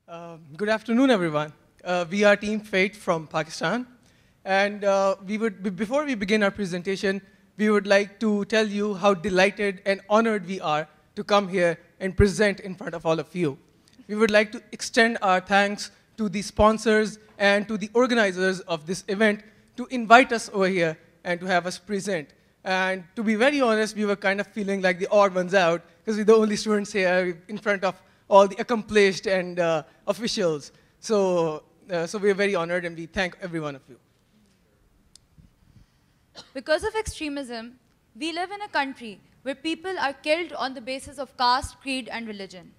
Good afternoon, everyone. We are Team Fate from Pakistan. And before we begin our presentation, we would like to tell you how delighted and honored we are to come here and present in front of all of you. We would like to extend our thanks to the sponsors and to the organizers of this event to invite us over here and to have us present. And to be very honest, we were kind of feeling like the odd ones out because we're the only students here in front of all the accomplished and officials. So we're very honored and we thank every one of you. Because of extremism, we live in a country where people are killed on the basis of caste, creed, and religion.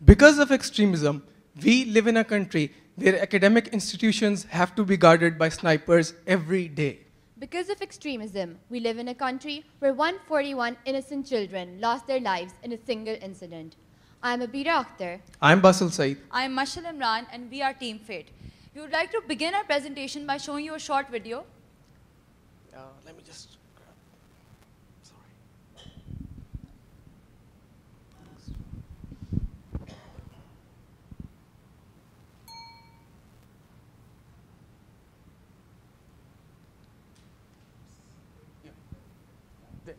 Because of extremism, we live in a country where academic institutions have to be guarded by snipers every day. Because of extremism, we live in a country where 141 innocent children lost their lives in a single incident. I am Abira Akhtar. I'm Basil Saeed. I am Mashal Imran, and we are Team Fate. We would like to begin our presentation by showing you a short video. Let me just grab. Sorry. Yeah. There.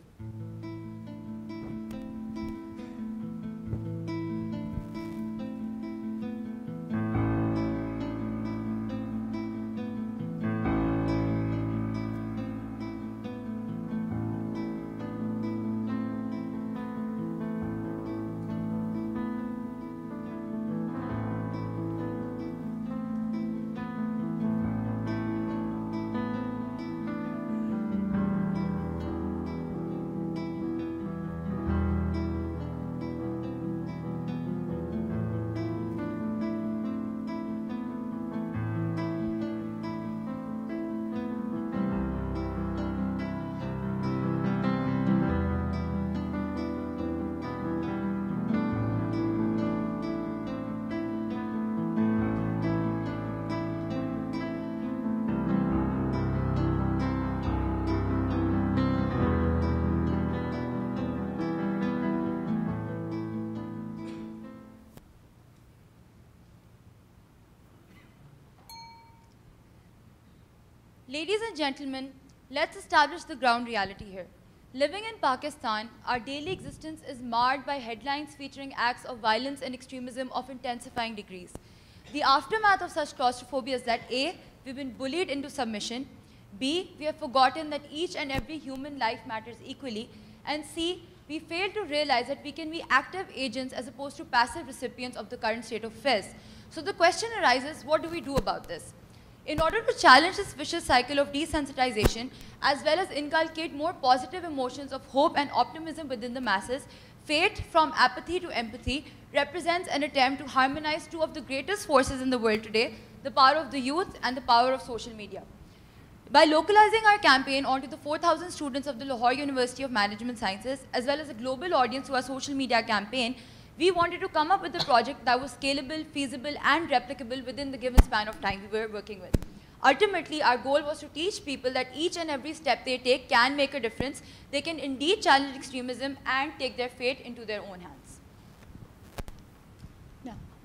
Ladies and gentlemen, let's establish the ground reality here. Living in Pakistan, our daily existence is marred by headlines featuring acts of violence and extremism of intensifying degrees. The aftermath of such claustrophobia is that A, we've been bullied into submission, B, we have forgotten that each and every human life matters equally, and C, we fail to realize that we can be active agents as opposed to passive recipients of the current state of affairs. So the question arises, what do we do about this? In order to challenge this vicious cycle of desensitization, as well as inculcate more positive emotions of hope and optimism within the masses, Fate, from apathy to empathy, represents an attempt to harmonize two of the greatest forces in the world today, the power of the youth and the power of social media. By localizing our campaign onto the 4,000 students of the Lahore University of Management Sciences, as well as a global audience to our social media campaign, we wanted to come up with a project that was scalable, feasible, and replicable within the given span of time we were working with. Ultimately, our goal was to teach people that each and every step they take can make a difference. They can indeed challenge extremism and take their fate into their own hands.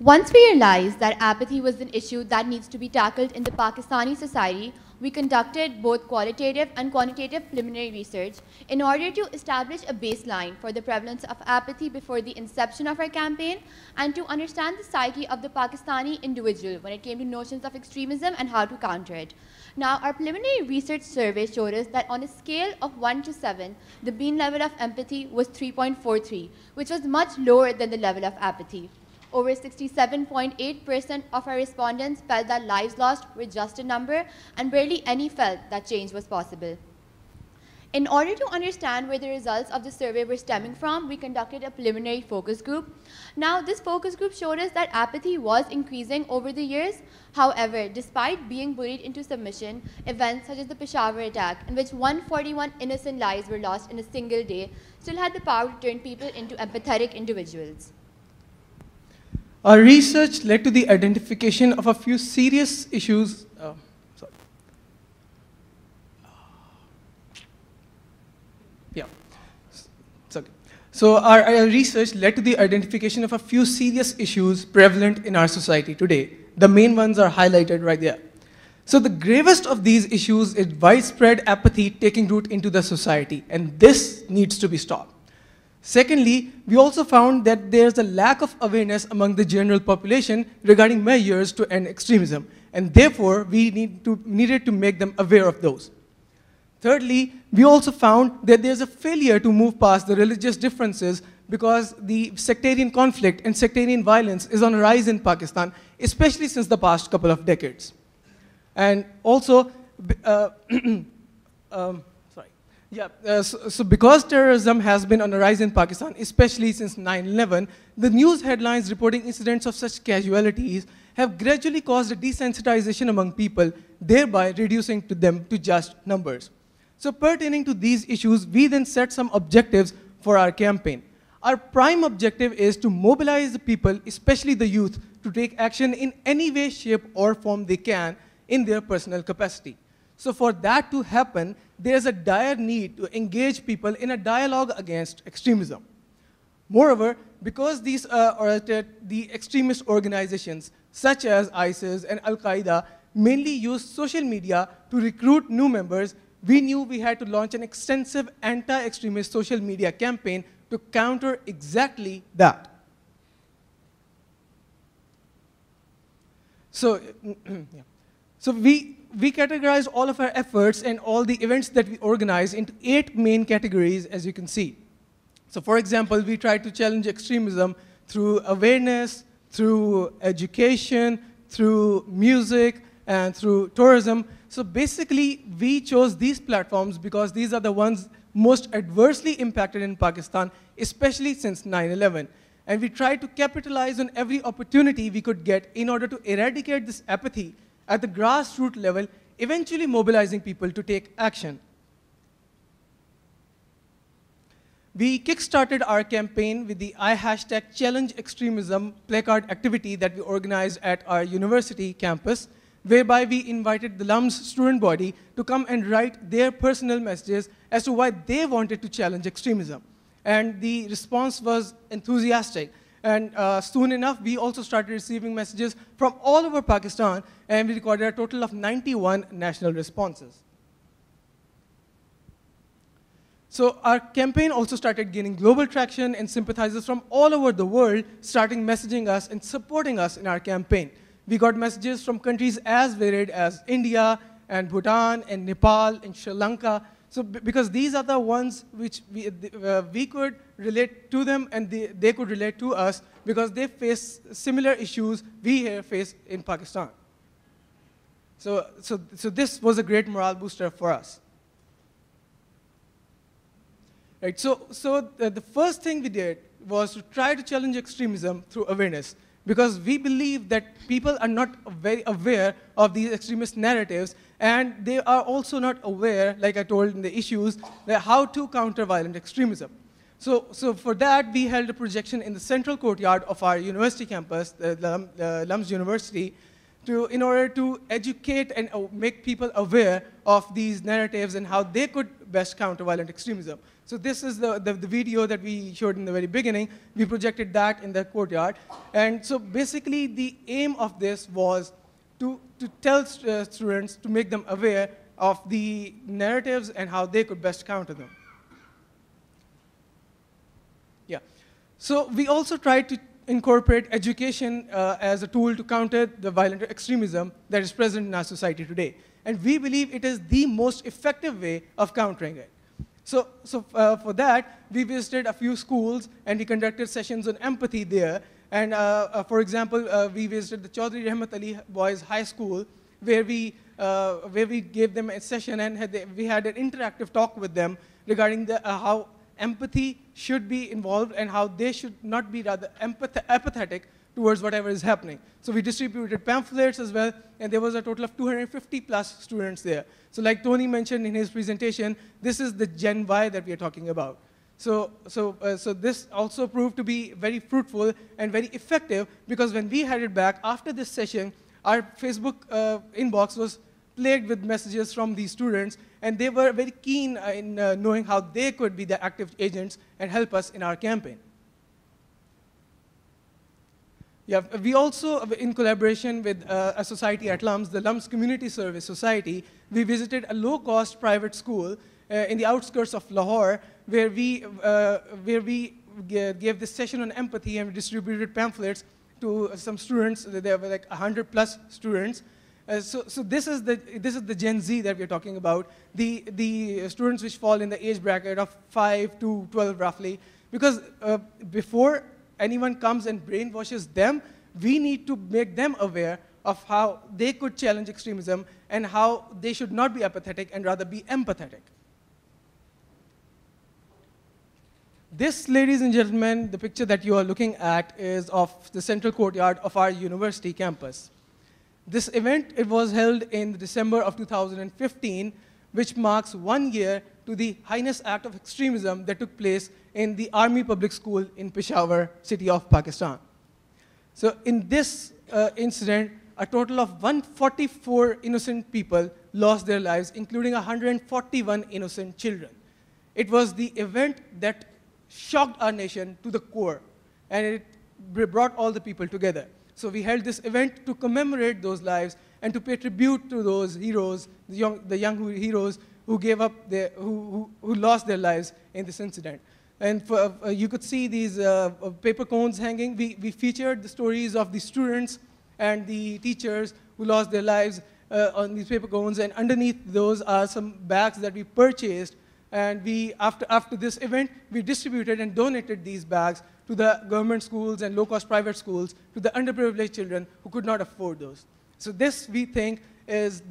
Once we realized that apathy was an issue that needs to be tackled in the Pakistani society, we conducted both qualitative and quantitative preliminary research in order to establish a baseline for the prevalence of apathy before the inception of our campaign and to understand the psyche of the Pakistani individual when it came to notions of extremism and how to counter it. Now, our preliminary research survey showed us that on a scale of 1 to 7, the mean level of empathy was 3.43, which was much lower than the level of apathy. Over 67.8% of our respondents felt that lives lost were just a number, and barely any felt that change was possible. In order to understand where the results of the survey were stemming from, we conducted a preliminary focus group. Now, this focus group showed us that apathy was increasing over the years. However, despite being bullied into submission, events such as the Peshawar attack, in which 141 innocent lives were lost in a single day, still had the power to turn people into empathetic individuals. Our research led to the identification of a few serious issues. So our research led to the identification of a few serious issues prevalent in our society today. The main ones are highlighted right there. So the gravest of these issues is widespread apathy taking root into the society, and this needs to be stopped. Secondly, we also found that there's a lack of awareness among the general population regarding measures to end extremism, and therefore we needed to make them aware of those. Thirdly, we also found that there's a failure to move past the religious differences because the sectarian conflict and sectarian violence is on a rise in Pakistan, especially since the past couple of decades. And also, so because terrorism has been on a rise in Pakistan, especially since 9/11, the news headlines reporting incidents of such casualties have gradually caused a desensitization among people, thereby reducing them to just numbers. So pertaining to these issues, we then set some objectives for our campaign. Our prime objective is to mobilize the people, especially the youth, to take action in any way, shape, or form they can in their personal capacity. So for that to happen, there's a dire need to engage people in a dialogue against extremism. Moreover, because the extremist organizations such as ISIS and Al-Qaeda mainly use social media to recruit new members, we knew we had to launch an extensive anti-extremist social media campaign to counter exactly that. So, yeah. So we categorized all of our efforts and all the events that we organized into 8 main categories, as you can see. So for example, we tried to challenge extremism through awareness, through education, through music, and through tourism. So basically, we chose these platforms because these are the ones most adversely impacted in Pakistan, especially since 9/11. And we tried to capitalize on every opportunity we could get in order to eradicate this apathy at the grassroots level, eventually mobilizing people to take action. We kickstarted our campaign with the #ChallengeExtremism placard activity that we organized at our university campus, whereby we invited the LUMS student body to come and write their personal messages as to why they wanted to challenge extremism. And the response was enthusiastic. And soon enough, we also started receiving messages from all over Pakistan, and we recorded a total of 91 national responses. So our campaign also started gaining global traction, and sympathizers from all over the world starting messaging us and supporting us in our campaign. We got messages from countries as varied as India and Bhutan and Nepal and Sri Lanka. So because these are the ones which we could relate to them, and they could relate to us because they face similar issues we here face in Pakistan. So this was a great morale booster for us. Right, so the first thing we did was to try to challenge extremism through awareness, because we believe that people are not very aware of these extremist narratives, and they are also not aware, like I told in the issues, that how to counter violent extremism. So for that, we held a projection in the central courtyard of our university campus, the LUMS University, in order to educate and make people aware of these narratives and how they could best counter violent extremism. So this is the video that we showed in the very beginning. We projected that in the courtyard. And so basically, the aim of this was to tell students, to make them aware of the narratives and how they could best counter them. Yeah. So we also tried to incorporate education as a tool to counter the violent extremism that is present in our society today. And we believe it is the most effective way of countering it. So for that, we visited a few schools, and we conducted sessions on empathy there. And for example, we visited the Chaudhry Rahmat Ali Boys High School, where we gave them a session, and we had an interactive talk with them regarding how empathy should be involved and how they should not be rather apathetic towards whatever is happening. So we distributed pamphlets as well, and there was a total of 250 plus students there. So like Tony mentioned in his presentation, this is the Gen Y that we are talking about. So this also proved to be very fruitful and very effective, because when we headed back after this session, our Facebook inbox was plagued with messages from these students, and they were very keen in knowing how they could be the active agents and help us in our campaign. Yeah, we also, in collaboration with a society at LUMS, the LUMS Community Service Society, we visited a low-cost private school in the outskirts of Lahore, where we gave this session on empathy and distributed pamphlets to some students. There were like 100+ students. So this is the Gen Z that we're talking about, the students which fall in the age bracket of 5 to 12 roughly, because before anyone comes and brainwashes them, we need to make them aware of how they could challenge extremism and how they should not be apathetic and rather be empathetic. This, ladies and gentlemen, the picture that you are looking at is of the central courtyard of our university campus. This event, it was held in December of 2015, which marks 1 year to the heinous act of extremism that took place in the Army Public School in Peshawar, city of Pakistan. So in this incident, a total of 144 innocent people lost their lives, including 141 innocent children. It was the event that shocked our nation to the core, and it brought all the people together. So we held this event to commemorate those lives and to pay tribute to those heroes, the young heroes who gave up who lost their lives in this incident. And you could see these paper cones hanging. We featured the stories of the students and the teachers who lost their lives on these paper cones, and underneath those are some bags that we purchased. And after this event, we distributed and donated these bags to the government schools and low-cost private schools, to the underprivileged children who could not afford those. So this, we think, is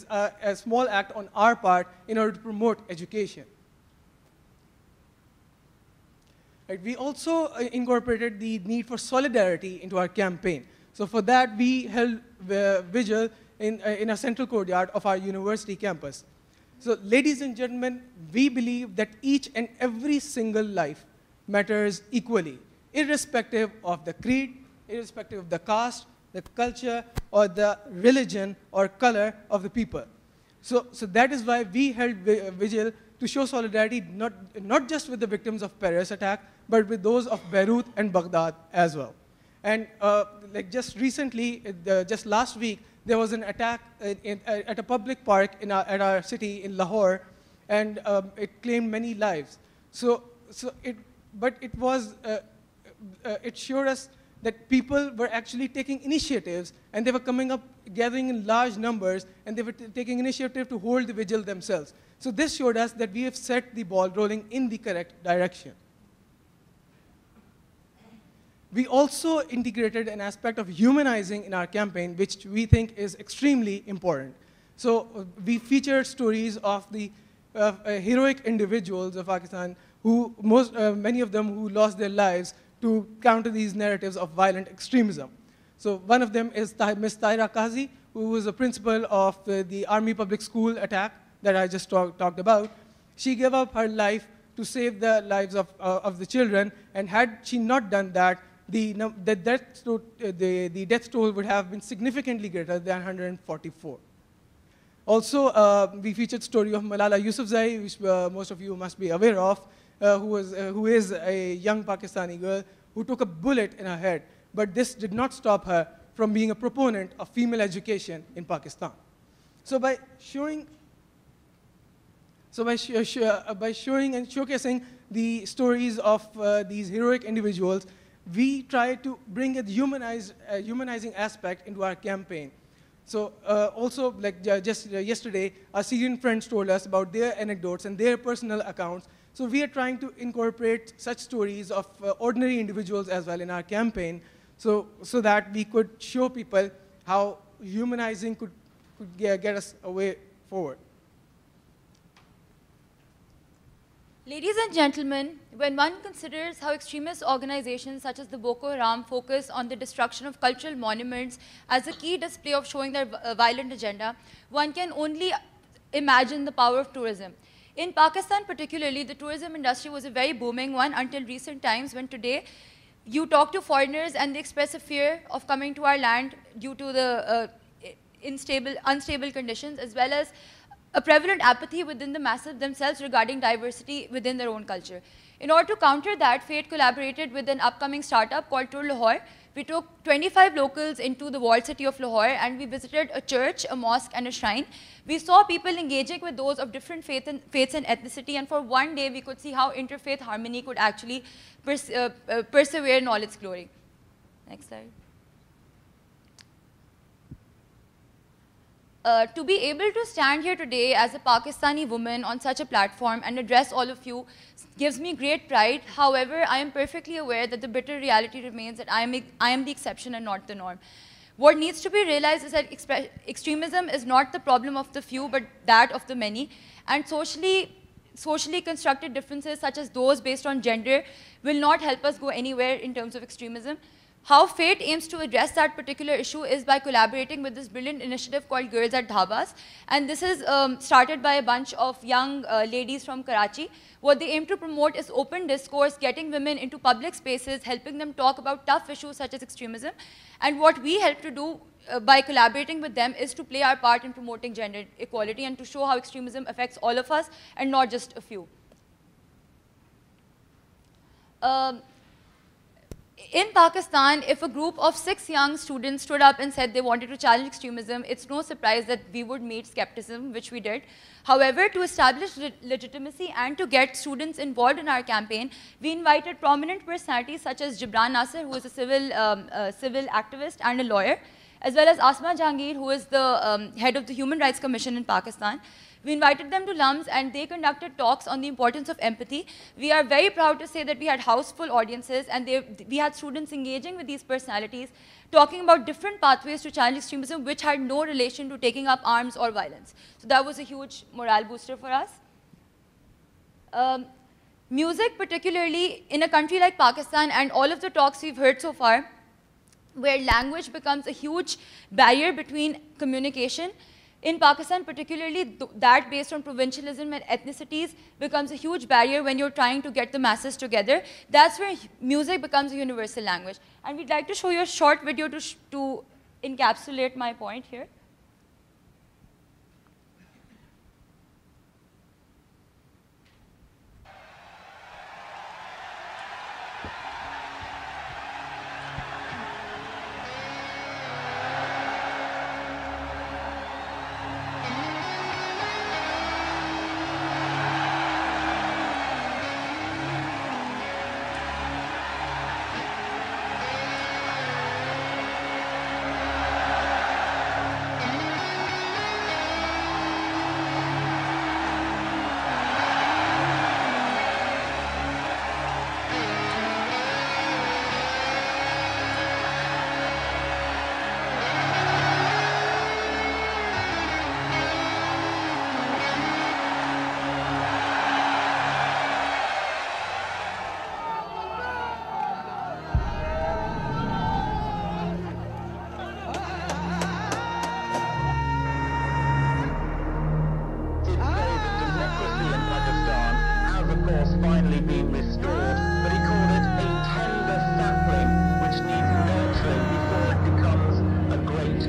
a small act on our part in order to promote education. Right, we also incorporated the need for solidarity into our campaign. So for that, we held vigil in a central courtyard of our university campus. So ladies and gentlemen, we believe that each and every single life matters equally, irrespective of the creed, irrespective of the caste, the culture, or the religion or color of the people. So that is why we held vigil to show solidarity not just with the victims of Paris attack, but with those of Beirut and Baghdad as well. And like just recently, just last week, there was an attack at a public park at our city in Lahore, and it claimed many lives. But it showed us that people were actually taking initiatives, and they were coming up, gathering in large numbers, and they were taking initiative to hold the vigil themselves. So this showed us that we have set the ball rolling in the correct direction. We also integrated an aspect of humanizing in our campaign, which we think is extremely important. So we featured stories of the heroic individuals of Pakistan, many of them who lost their lives to counter these narratives of violent extremism. So one of them is Ms. Taira Qazi, who was a principal of the Army Public School attack that I just talked about. She gave up her life to save the lives of the children, and had she not done that, the death toll would have been significantly greater than 144. Also, we featured the story of Malala Yousafzai, which most of you must be aware of, who is a young Pakistani girl who took a bullet in her head, but this did not stop her from being a proponent of female education in Pakistan. So by showing and showcasing the stories of these heroic individuals, we try to bring a humanizing aspect into our campaign. So also, like just yesterday, our Syrian friends told us about their anecdotes and their personal accounts. So we are trying to incorporate such stories of ordinary individuals as well in our campaign, so that we could show people how humanizing could get us a way forward. Ladies and gentlemen, when one considers how extremist organizations such as the Boko Haram focus on the destruction of cultural monuments as a key display of showing their violent agenda, one can only imagine the power of tourism. In Pakistan particularly, the tourism industry was a very booming one until recent times, when today you talk to foreigners and they express a fear of coming to our land due to the unstable conditions, as well as a prevalent apathy within the masses themselves regarding diversity within their own culture. In order to counter that, Fate collaborated with an upcoming startup called Tour Lahore. We took 25 locals into the walled city of Lahore, and we visited a church, a mosque, and a shrine. We saw people engaging with those of different faiths and ethnicity, and for one day we could see how interfaith harmony could actually persevere in all its glory. Next slide. To be able to stand here today as a Pakistani woman on such a platform and address all of you gives me great pride. However, I am perfectly aware that the bitter reality remains that I am the exception and not the norm. What needs to be realized is that extremism is not the problem of the few, but that of the many. And socially constructed differences such as those based on gender will not help us go anywhere in terms of extremism. How Fate aims to address that particular issue is by collaborating with this brilliant initiative called Girls at Dhabas. And this is started by a bunch of young ladies from Karachi. What they aim to promote is open discourse, getting women into public spaces, helping them talk about tough issues such as extremism. And what we help to do by collaborating with them is to play our part in promoting gender equality and to show how extremism affects all of us and not just a few. In Pakistan, if a group of 6 young students stood up and said they wanted to challenge extremism, it's no surprise that we would meet skepticism, which we did. However, to establish legitimacy and to get students involved in our campaign, we invited prominent personalities such as Jibran Nasir, who is a civil activist and a lawyer, as well as Asma Jahangir, who is the head of the Human Rights Commission in Pakistan. We invited them to LUMS and they conducted talks on the importance of empathy. We are very proud to say that we had houseful audiences and we had students engaging with these personalities, talking about different pathways to challenge extremism which had no relation to taking up arms or violence. So that was a huge morale booster for us. Music, particularly in a country like Pakistan, and all of the talks we've heard so far, where language becomes a huge barrier between communication. In Pakistan, particularly, that based on provincialism and ethnicities becomes a huge barrier when you're trying to get the masses together. That's where music becomes a universal language. And we'd like to show you a short video to encapsulate my point here. Finally been restored, but he called it a tender sapling which needs nurturing before it becomes a great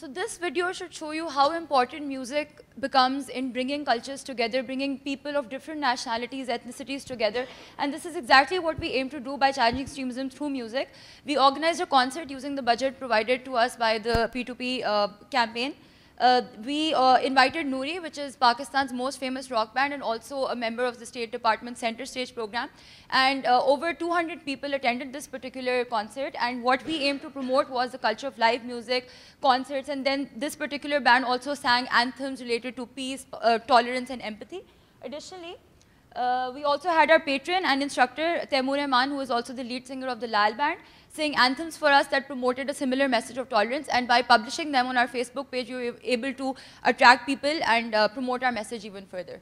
So this video should show you how important music becomes in bringing cultures together, bringing people of different nationalities, ethnicities together. And this is exactly what we aim to do by challenging extremism through music. We organized a concert using the budget provided to us by the P2P campaign. We invited Noori, which is Pakistan's most famous rock band and also a member of the State Department's Center Stage program. And over 200 people attended this particular concert. And what we aimed to promote was the culture of live music, concerts, and then this particular band also sang anthems related to peace, tolerance, and empathy. Additionally, we also had our patron and instructor, Taimur Rahman, who is also the lead singer of the Lal Band, sing anthems for us that promoted a similar message of tolerance. And by publishing them on our Facebook page, we were able to attract people and promote our message even further.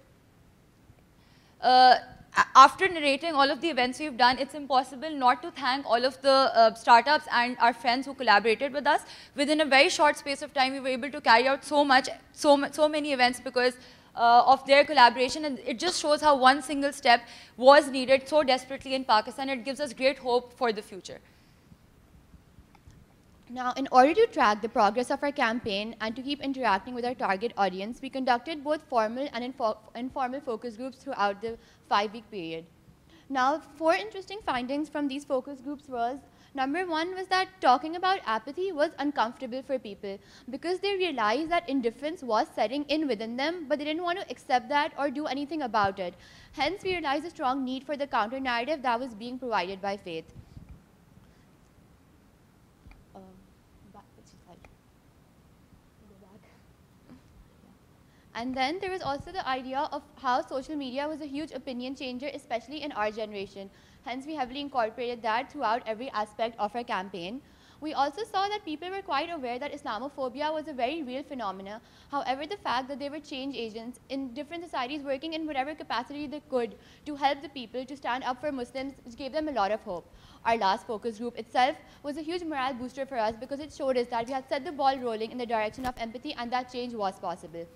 After narrating all of the events we've done, it's impossible not to thank all of the startups and our friends who collaborated with us. Within a very short space of time, we were able to carry out so many events because of their collaboration, and it just shows how one single step was needed so desperately in Pakistan. It gives us great hope for the future. Now, in order to track the progress of our campaign and to keep interacting with our target audience, we conducted both formal and informal focus groups throughout the 5-week period. Now, 4 interesting findings from these focus groups was, number 1 was that talking about apathy was uncomfortable for people because they realized that indifference was setting in within them, but they didn't want to accept that or do anything about it. Hence, we realized a strong need for the counter-narrative that was being provided by faith. And then there was also the idea of how social media was a huge opinion changer, especially in our generation. Hence, we heavily incorporated that throughout every aspect of our campaign. We also saw that people were quite aware that Islamophobia was a very real phenomenon. However, the fact that they were change agents in different societies working in whatever capacity they could to help the people to stand up for Muslims, which gave them a lot of hope. Our last focus group itself was a huge morale booster for us because it showed us that we had set the ball rolling in the direction of empathy and that change was possible.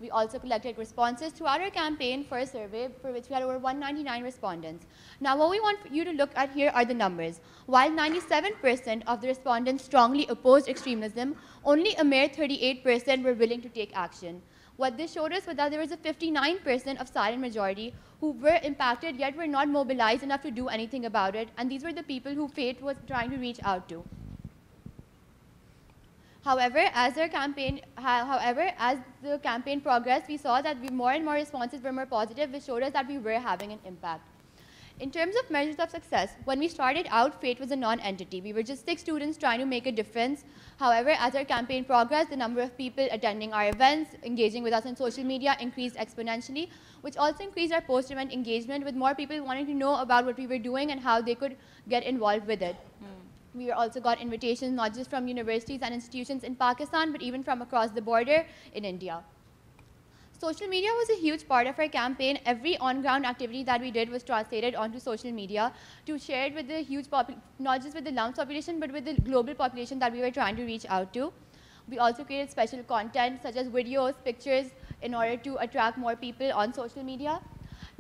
We also collected responses throughout our campaign for a survey for which we had over 199 respondents. Now, what we want you to look at here are the numbers. While 97% of the respondents strongly opposed extremism, only a mere 38% were willing to take action. What this showed us was that there was a 59% of silent majority who were impacted yet were not mobilized enough to do anything about it, and these were the people who fate was trying to reach out to. However, as the campaign progressed, we saw that more and more responses were more positive, which showed us that we were having an impact. In terms of measures of success, when we started out, FATE was a non-entity. We were just 6 students trying to make a difference. However, as our campaign progressed, the number of people attending our events, engaging with us on social media increased exponentially, which also increased our post-event engagement with more people wanting to know about what we were doing and how they could get involved with it. We also got invitations not just from universities and institutions in Pakistan, but even from across the border in India. Social media was a huge part of our campaign. Every on-ground activity that we did was translated onto social media to share it with the huge not just with the lumps population, but with the global population that we were trying to reach out to. We also created special content such as videos, pictures, in order to attract more people on social media.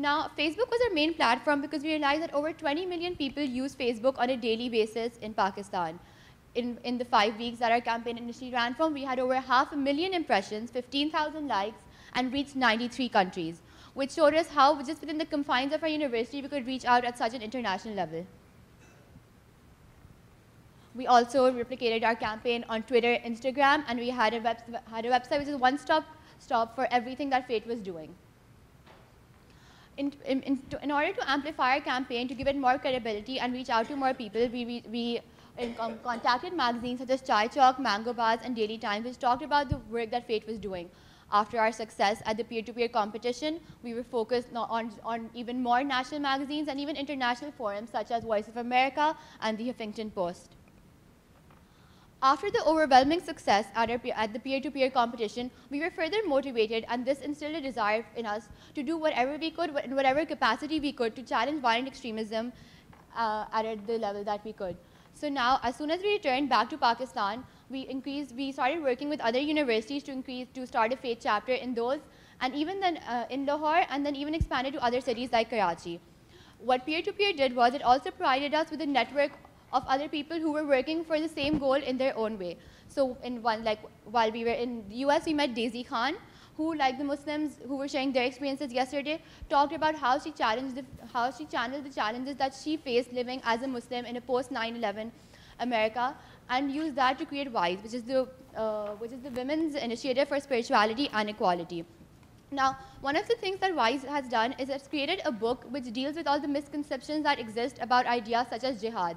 Now, Facebook was our main platform because we realized that over 20 million people use Facebook on a daily basis in Pakistan. In the 5 weeks that our campaign initially ran from, we had over 500,000 impressions, 15,000 likes, and reached 93 countries, which showed us how just within the confines of our university we could reach out at such an international level. We also replicated our campaign on Twitter, Instagram, and we had a website which is a one-stop shop for everything that FATE was doing. In order to amplify our campaign, to give it more credibility and reach out to more people, we contacted magazines such as Chai Chalk, Mango Bars, and Daily Times, which talked about the work that FATE was doing. After our success at the peer-to-peer competition, we were focused on even more national magazines and even international forums such as Voice of America and the Huffington Post. After the overwhelming success at the peer-to-peer competition, we were further motivated, and this instilled a desire in us to do whatever we could, in whatever capacity we could, to challenge violent extremism at the level that we could. So now, as soon as we returned back to Pakistan, we started working with other universities to start a FATE chapter in those, and even then in Lahore, and then even expanded to other cities like Karachi. What peer-to-peer did was it also provided us with a network of other people who were working for the same goal in their own way. So while we were in the US, we met Daisy Khan, who, like the Muslims who were sharing their experiences yesterday, talked about how she channeled the challenges that she faced living as a Muslim in a post-9/11 America, and used that to create WISE, which is the Women's Initiative for Spirituality and Equality. Now, one of the things that WISE has done is it's created a book which deals with all the misconceptions that exist about ideas such as jihad.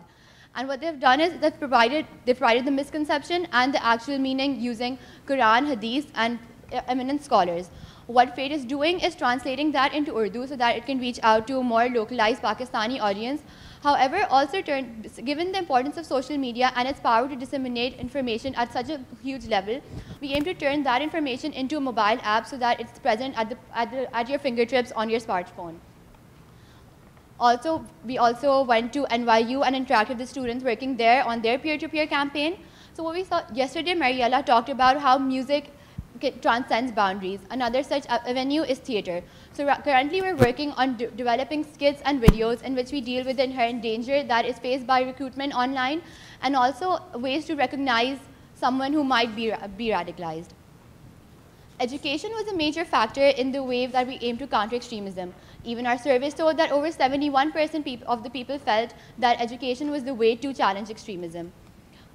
And what they've done is they've provided the misconception and the actual meaning using Quran, Hadith, and eminent scholars. What FATE is doing is translating that into Urdu so that it can reach out to a more localized Pakistani audience. However, also given the importance of social media and its power to disseminate information at such a huge level, we aim to turn that information into a mobile app so that it's present at your fingertips on your smartphone. Also, we also went to NYU and interacted with the students working there on their peer-to-peer campaign. So what we saw yesterday, Mariella talked about how music transcends boundaries. Another such avenue is theater. So currently we're working on developing skits and videos in which we deal with the inherent danger that is faced by recruitment online, and also ways to recognize someone who might be radicalized. Education was a major factor in the wave that we aim to counter extremism. Even our surveys showed that over 71% of the people felt that education was the way to challenge extremism.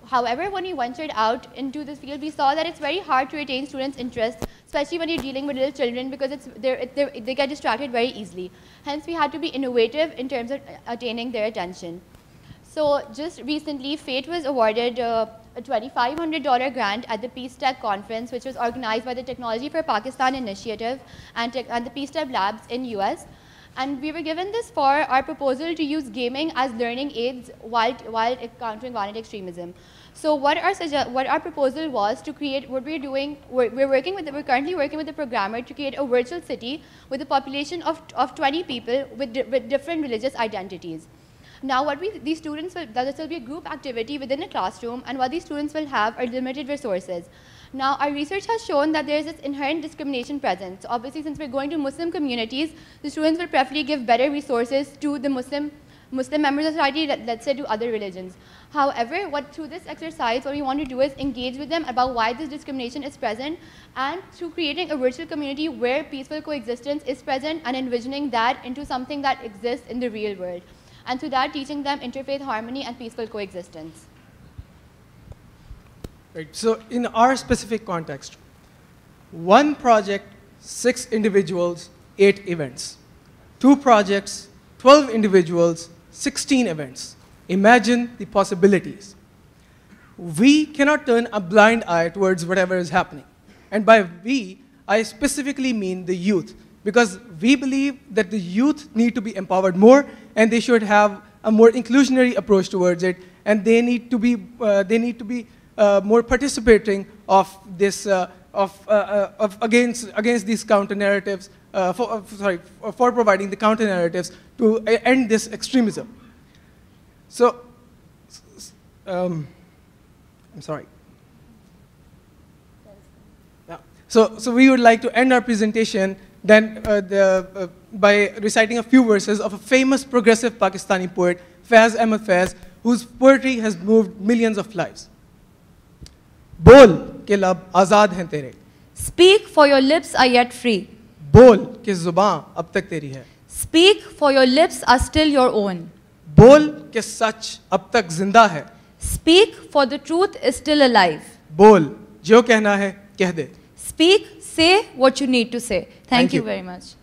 However, when we ventured out into this field, we saw that it's very hard to retain students' interest, especially when you're dealing with little children, because they get distracted very easily. Hence, we had to be innovative in terms of attaining their attention. So just recently, FATE was awarded a $2,500 grant at the Peace Tech conference, which was organized by the Technology for Pakistan Initiative and the Peace Tech Labs in US. And we were given this for our proposal to use gaming as learning aids while countering violent extremism. So what our proposal was to create, what we're doing, we're currently working with a programmer to create a virtual city with a population of 20 people with different religious identities. Now, these students this will be a group activity within a classroom, and what these students will have are limited resources. Now, our research has shown that there is this inherent discrimination present. So obviously, since we're going to Muslim communities, the students will preferably give better resources to the Muslim members of society, let's say to other religions. However, through this exercise, what we want to do is engage with them about why this discrimination is present, and through creating a virtual community where peaceful coexistence is present and envisioning that into something that exists in the real world. And through that, teaching them interfaith harmony and peaceful coexistence. Right. So in our specific context, 1 project, 6 individuals, 8 events. 2 projects, 12 individuals, 16 events. Imagine the possibilities. We cannot turn a blind eye towards whatever is happening. And by we, I specifically mean the youth, because we believe that the youth need to be empowered more, and they should have a more inclusionary approach towards it, and they need to be more participating of this against these counter narratives, for providing the counter narratives to end this extremism. So, I'm sorry. Yeah. So we would like to end our presentation then by reciting a few verses of a famous progressive Pakistani poet, Faiz Ahmed Faiz, whose poetry has moved millions of lives. बोल के लब आज़ाद हैं तेरे. Speak, for your lips are yet free. बोल के ज़ुबान अब तक तेरी है. Speak, for your lips are still your own. बोल के सच अब तक जिंदा है. Speak, for the truth is still alive. बोल जो कहना है कह दे. Speak, say what you need to say. Thank you very much.